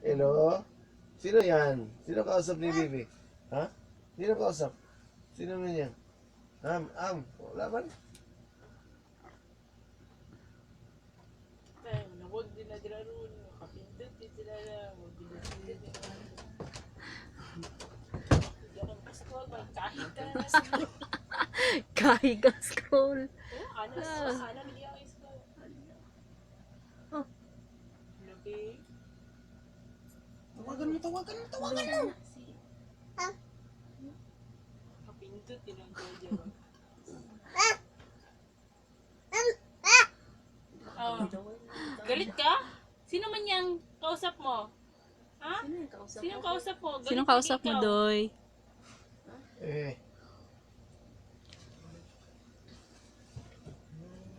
Hello? Sino yan? Sino kausap ni Bibi? Ha? Sino kausap? Sino man yan? Wala man? Huwag din na dila ron. Kapindot din sila na. Huwag din na sila na. Hindi ako mag-scroll. Kahit ka na sila. Kahit ka scroll. Sana hindi ako scroll. Labi. Tawagan mo. Kapindot din ang dyan. Oh. Galit ka? Sino man yung kausap mo? Ha? Sino kausap mo? Galit Sinong kausap mo, ikaw? Doy?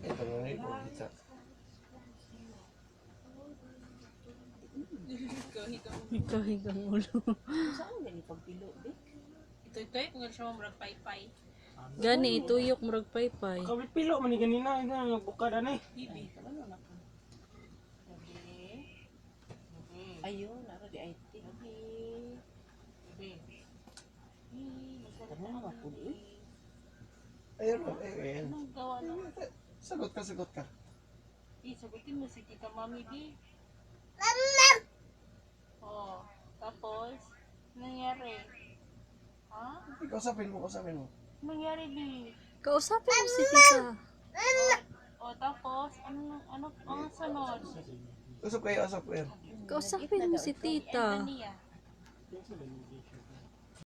Ito na rin po. Kita. Kahigang ulo. Saan gani pagpilo, be? Ito, kung ano siya magpaypay. Gani, ituyok murag paypay. Kawit pilo man ni ganina, ina nagbukad ani. Bibi, ano na ka? Labi. Ayun, naro di IT. Labi. Labi. Ano na po di? Ayun po. Ayun. Anong gawa na? Sagot ka. Sagutin mo si Tita Mami, di. Oh, tapos, nangyari? Ha? Kausapin mo. Nangyari, di. Kausapin mo si tita. O, tapos, ano ang sunod? Usap kayo. Kausapin mo si tita. Niya.